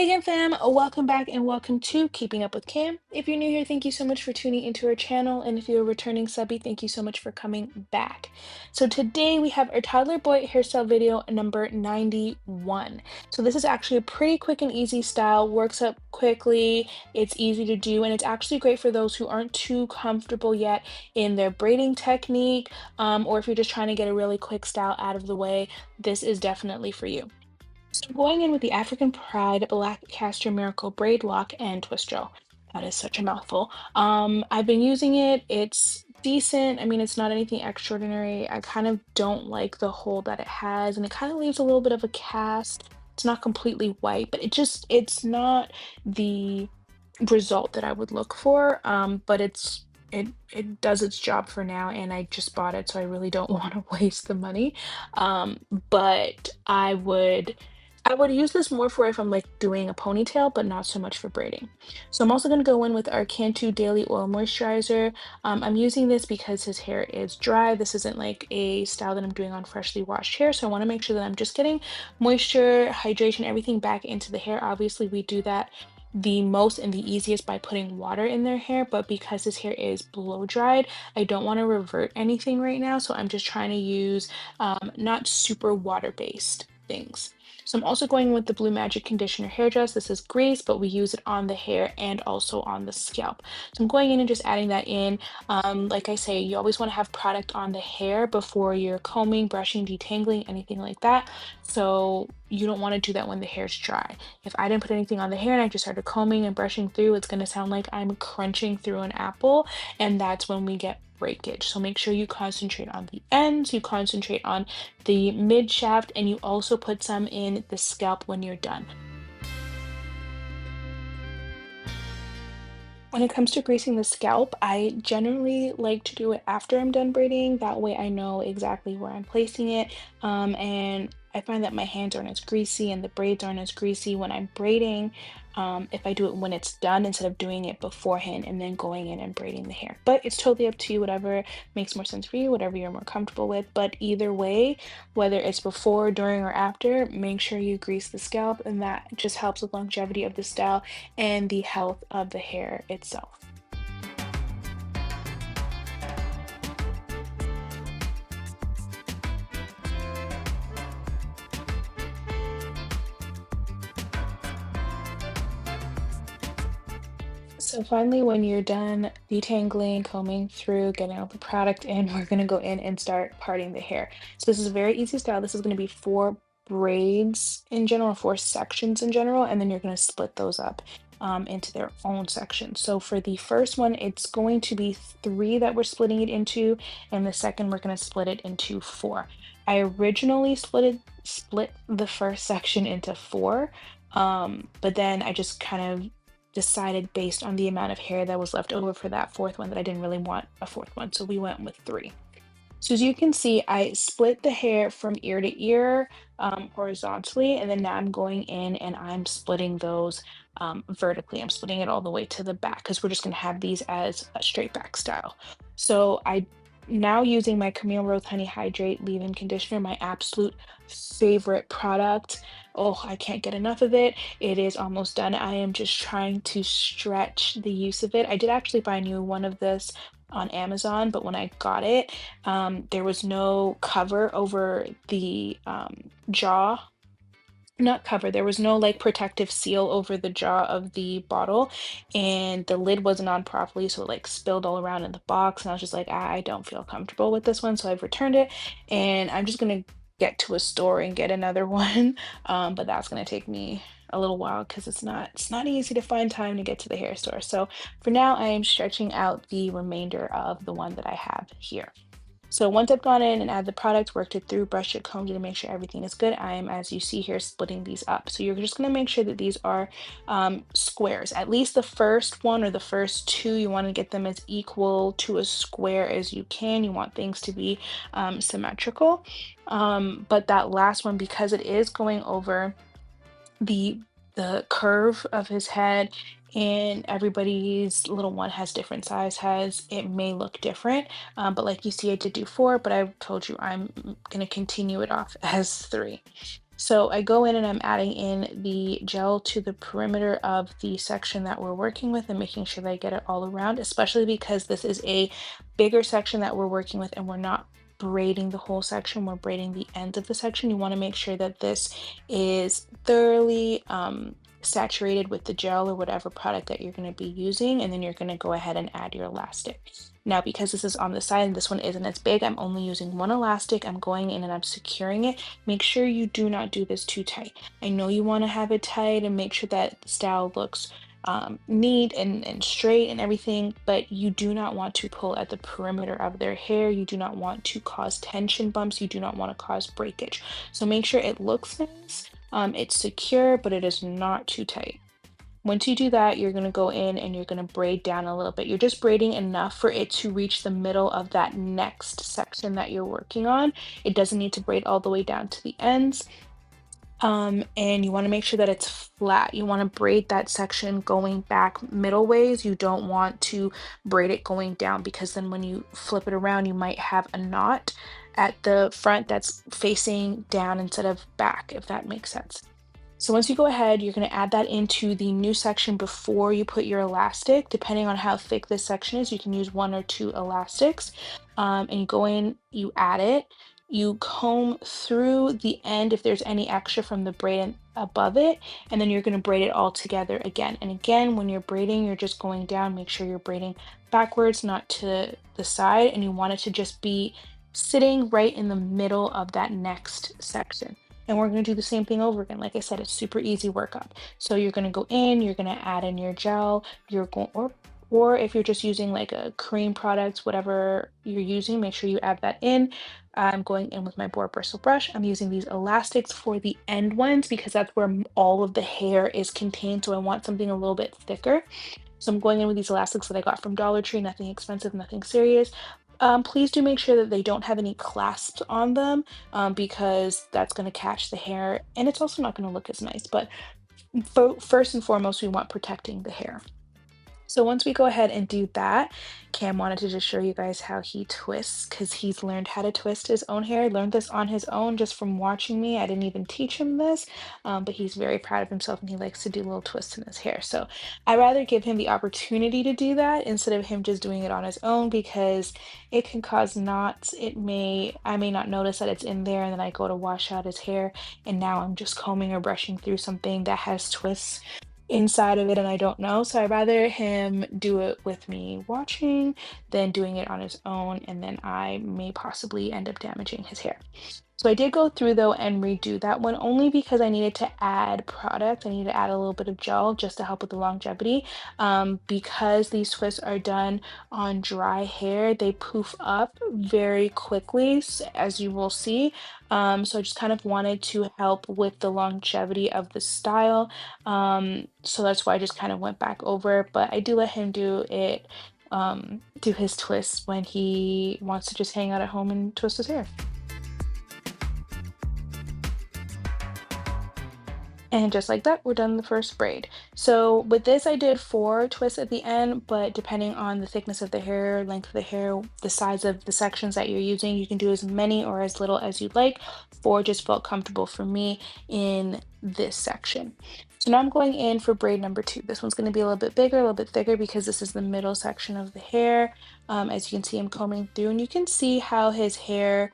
Hey again, fam. Welcome back and welcome to Keeping Up with Cam. If you're new here, thank you so much for tuning into our channel. And if you're a returning subby, thank you so much for coming back. So today we have our Toddler Boy hairstyle video number 91. So this is actually a pretty quick and easy style, works up quickly, it's easy to do, and it's actually great for those who aren't too comfortable yet in their braiding technique, or if you're just trying to get a really quick style out of the way, this is definitely for you. So I'm going in with the African Pride Black Castor Miracle Braid Lock and Twist Gel. That is such a mouthful. I've been using it. It's decent. I mean, it's not anything extraordinary. I kind of don't like the hole that it has, and it kind of leaves a little bit of a cast. It's not completely white, but it's not the result that I would look for. But it does its job for now, and I just bought it, so I really don't want to waste the money. But I would use this more for if I'm like doing a ponytail, but not so much for braiding. So I'm also going to go in with our Cantu Daily Oil Moisturizer. I'm using this because his hair is dry. This isn't like a style that I'm doing on freshly washed hair. So I want to make sure that I'm just getting moisture, hydration, everything back into the hair. Obviously, we do that the most and the easiest by putting water in their hair, but because his hair is blow dried, I don't want to revert anything right now. So I'm just trying to use not super water-based things. So I'm also going with the Blue Magic Conditioner Hair Dress. This is grease, but we use it on the hair and also on the scalp. So I'm going in and just adding that in. Like I say, you always want to have product on the hair before you're combing, brushing, detangling, anything like that. So you don't want to do that when the hair's dry. If I didn't put anything on the hair and I just started combing and brushing through, it's going to sound like I'm crunching through an apple, and that's when we get breakage. So make sure you concentrate on the ends, you concentrate on the mid shaft, and you also put some in the scalp when you're done. When it comes to greasing the scalp, I generally like to do it after I'm done braiding. That way I know exactly where I'm placing it. And I find that my hands aren't as greasy and the braids aren't as greasy when I'm braiding. If I do it when it's done instead of doing it beforehand and then going in and braiding the hair. But it's totally up to you, whatever makes more sense for you, whatever you're more comfortable with. But either way, whether it's before, during, or after, make sure you grease the scalp, and that just helps with longevity of the style and the health of the hair itself. So finally, when you're done detangling, combing through, getting all the product in, we're gonna go in and start parting the hair. So this is a very easy style. This is gonna be four braids in general, four sections in general, and then you're gonna split those up into their own sections. So for the first one, it's going to be three that we're splitting it into, and the second we're gonna split it into four. I originally split the first section into four, but then I just kind of decided based on the amount of hair that was left over for that fourth one that I didn't really want a fourth one, so we went with three. So as you can see, I split the hair from ear to ear horizontally, and then now I'm going in and I'm splitting those vertically. I'm splitting it all the way to the back because we're just going to have these as a straight back style. So I now using my Camille Rose Honey Hydrate leave-in conditioner, my absolute favorite product. Oh, I can't get enough of it. It is almost done. I am just trying to stretch the use of it. I did actually buy a new one of this on Amazon, but when I got it, there was no cover over the jaw. Not cover, there was no like protective seal over the jaw of the bottle, and the lid wasn't on properly, so it like spilled all around in the box. And I was just like, I don't feel comfortable with this one, so I've returned it, and I'm just gonna get to a store and get another one. But that's gonna take me a little while because it's not easy to find time to get to the hair store. So for now, I am stretching out the remainder of the one that I have here. So once I've gone in and added the product, worked it through, brushed it, combed it to make sure everything is good, I am, as you see here, splitting these up. So you're just gonna make sure that these are squares. At least the first one or the first two, you wanna get them as equal to a square as you can. You want things to be symmetrical. But that last one, because it is going over the curve of his head, and everybody's little one has different size heads, it may look different, but like you see, I did do four, but I told you I'm going to continue it off as three. So I go in and I'm adding in the gel to the perimeter of the section that we're working with and making sure that I get it all around, especially because this is a bigger section that we're working with and we're not braiding the whole section, we're braiding the ends of the section. You want to make sure that this is thoroughly saturated with the gel or whatever product that you're going to be using, and then you're going to go ahead and add your elastic. Now, because this is on the side and this one isn't as big, I'm only using one elastic. I'm going in and I'm securing it. Make sure you do not do this too tight. I know you want to have it tight and make sure that the style looks neat and straight and everything, but you do not want to pull at the perimeter of their hair. You do not want to cause tension bumps. You do not want to cause breakage. So make sure it looks nice. It's secure, but it is not too tight. Once you do that, you're going to go in and you're going to braid down a little bit. You're just braiding enough for it to reach the middle of that next section that you're working on. It doesn't need to braid all the way down to the ends. And you want to make sure that it's flat. You want to braid that section going back middle ways. You don't want to braid it going down because then when you flip it around, you might have a knot at the front that's facing down instead of back, if that makes sense. So once you go ahead, you're going to add that into the new section before you put your elastic. Depending on how thick this section is, you can use one or two elastics. And you go in, you add it, you comb through the end if there's any extra from the braid above it, and then you're going to braid it all together again. And again, when you're braiding, you're just going down, make sure you're braiding backwards, not to the side, and you want it to just be sitting right in the middle of that next section. And we're going to do the same thing over again. Like I said, it's super easy workup. So you're going to go in, you're going to add in your gel, you're going, or if you're just using like a cream product, whatever you're using, make sure you add that in. I'm going in with my boar bristle brush. I'm using these elastics for the end ones because that's where all of the hair is contained. So I want something a little bit thicker. So I'm going in with these elastics that I got from Dollar Tree, nothing expensive, nothing serious. Please do make sure that they don't have any clasps on them because that's going to catch the hair and it's also not going to look as nice. But first and foremost, we want protecting the hair. So once we go ahead and do that, Cam wanted to just show you guys how he twists because he's learned how to twist his own hair. Learned this on his own just from watching me. I didn't even teach him this, but he's very proud of himself and he likes to do little twists in his hair. So I rather give him the opportunity to do that instead of him just doing it on his own because it can cause knots. I may not notice that it's in there and then I go to wash out his hair and now I'm just combing or brushing through something that has twists inside of it and I don't know. So I'd rather him do it with me watching than doing it on his own, and then I may possibly end up damaging his hair. So I did go through though and redo that one only because I needed to add product. I needed to add a little bit of gel just to help with the longevity. Because these twists are done on dry hair, they poof up very quickly, as you will see. So I just kind of wanted to help with the longevity of the style. So that's why I just kind of went back over, but I do let him do it, do his twists when he wants to just hang out at home and twist his hair. And just like that, we're done the first braid. So with this, I did 4 twists at the end, but depending on the thickness of the hair, length of the hair, the size of the sections that you're using, you can do as many or as little as you'd like. 4 just felt comfortable for me in this section. So now I'm going in for braid number 2. This one's going to be a little bit bigger, a little bit thicker because this is the middle section of the hair. As you can see, I'm combing through and you can see how his hair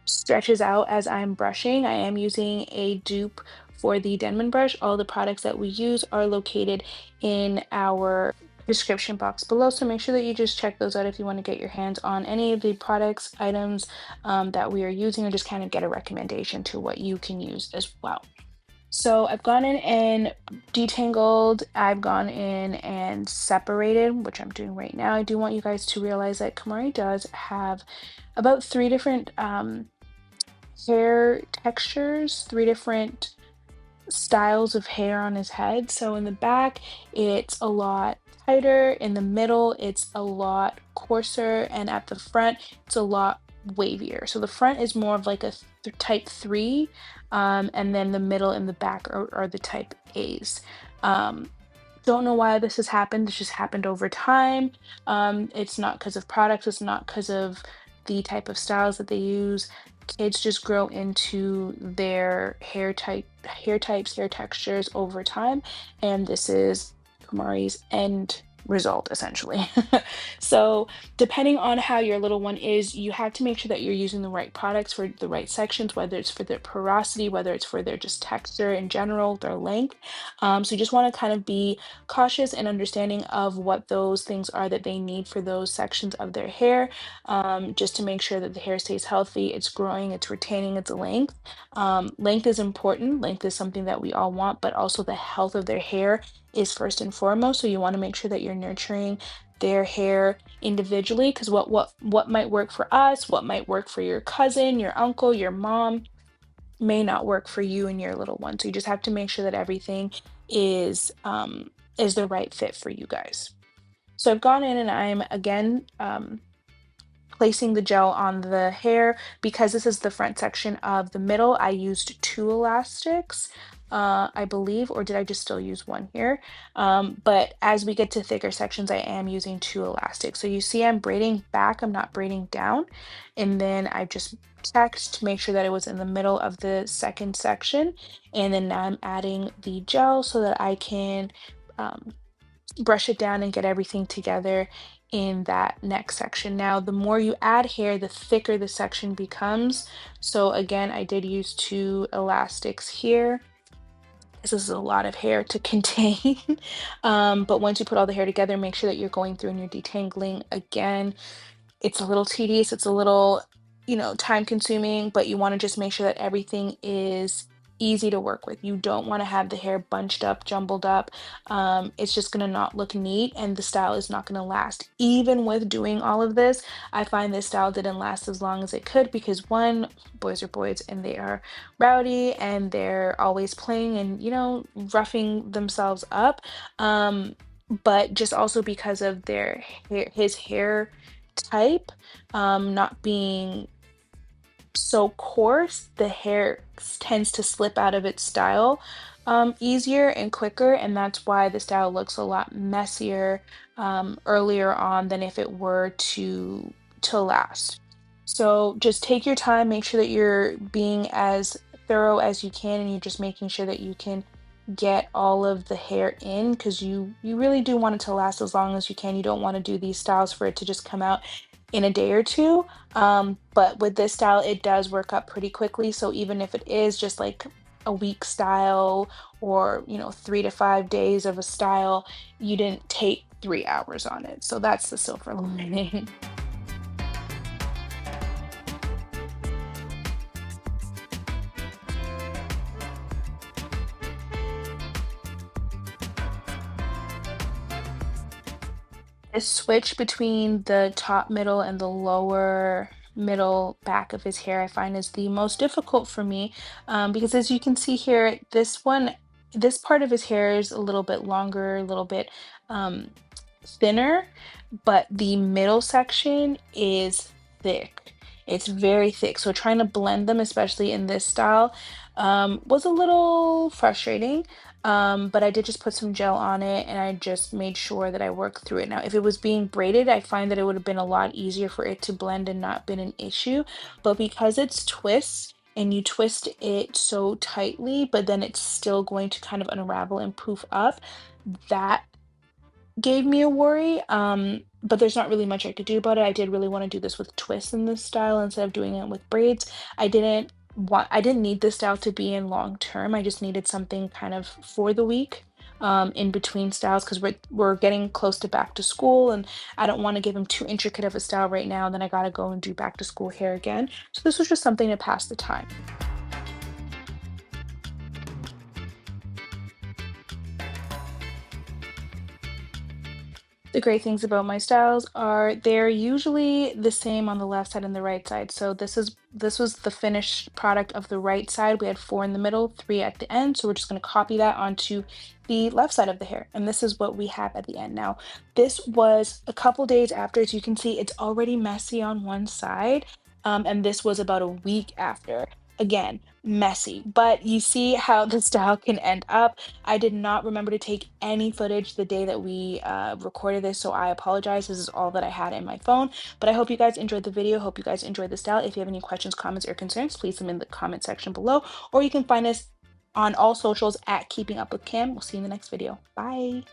stretches out as I'm brushing. I am using a dupe for the Denman brush. All the products that we use are located in our description box below, so make sure that you just check those out if you want to get your hands on any of the products, items that we are using, or just kind of get a recommendation to what you can use as well. So I've gone in and detangled, I've gone in and separated, which I'm doing right now. I do want you guys to realize that Kamari does have about 3 different hair textures, 3 different styles of hair on his head. So in the back, it's a lot tighter. In the middle, it's a lot coarser. And at the front, it's a lot wavier. So the front is more of like a type 3. And then the middle and the back are the type A's. Don't know why this has happened. It's just happened over time. It's not because of products. It's not because of the type of styles that they use. kids just grow into their hair types, hair textures over time, and this is Kamari's end result essentially. So depending on how your little one is, you have to make sure that you're using the right products for the right sections, whether it's for their porosity, whether it's for their just texture in general, their length. So you just want to kind of be cautious and understanding of what those things are that they need for those sections of their hair, just to make sure that the hair stays healthy, it's growing, it's retaining its length. Length is important. Length is something that we all want, but also the health of their hair is first and foremost. So you want to make sure that you're nurturing their hair individually, because what might work for us, what might work for your cousin, your uncle, your mom, may not work for you and your little one. So you just have to make sure that everything is the right fit for you guys. So I've gone in and I'm again placing the gel on the hair. Because this is the front section of the middle, I used two elastics, I believe, or did I just still use one here? But as we get to thicker sections, I am using two elastics. So you see I'm braiding back, I'm not braiding down. And then I just checked to make sure that it was in the middle of the second section. And then now I'm adding the gel so that I can um, brush it down and get everything together in that next section. Now, the more you add hair, the thicker the section becomes. So again, I did use two elastics here. This is a lot of hair to contain. But once you put all the hair together, make sure that you're going through and you're detangling again. It's a little tedious, it's a little, time consuming, but you want to just make sure that everything is easy to work with. You don't want to have the hair bunched up, jumbled up. It's just going to not look neat and the style is not going to last. Even with doing all of this, I find this style didn't last as long as it could because one, boys are boys and they are rowdy and they're always playing and, roughing themselves up. But just also because of his hair type, not being so coarse, the hair tends to slip out of its style easier and quicker, and that's why the style looks a lot messier earlier on than if it were to last. So just take your time, make sure that you're being as thorough as you can, and you're just making sure that you can get all of the hair in because you really do want it to last as long as you can. You don't want to do these styles for it to just come out in a day or two. But with this style, it does work up pretty quickly. So even if it is just like a week style or, 3 to 5 days of a style, you didn't take 3 hours on it. So that's the silver lining. The switch between the top middle and the lower middle back of his hair, I find is the most difficult for me, because as you can see here, this part of his hair is a little bit longer, a little bit um, thinner, but the middle section is thick. It's very thick. So trying to blend them, especially in this style, was a little frustrating. But I did just put some gel on it and I just made sure that I worked through it. Now, if it was being braided, I find that it would have been a lot easier for it to blend and not been an issue. But because it's twists, and you twist it so tightly, but then it's still going to kind of unravel and poof up. That gave me a worry, but there's not really much I could do about it. I did really want to do this with twists in this style instead of doing it with braids. I didn't need this style to be in long term. I just needed something kind of for the week, in between styles because we're getting close to back to school and I don't want to give him too intricate of a style right now. And then I gotta go and do back to school hair again. So this was just something to pass the time. The great things about my styles are they're usually the same on the left side and the right side. So this was the finished product of the right side. We had four in the middle, three at the end. So we're just going to copy that onto the left side of the hair. And this is what we have at the end. Now, this was a couple days after. As you can see, it's already messy on one side. And this was about a week after. Again, messy, but you see how the style can end up. I did not remember to take any footage the day that we recorded this, so I apologize. This is all that I had in my phone, but I hope you guys enjoyed the video. Hope you guys enjoyed the style. If you have any questions, comments, or concerns, please leave them in the comment section below, or you can find us on all socials at Keeping Up with Cam. We'll see you in the next video. Bye.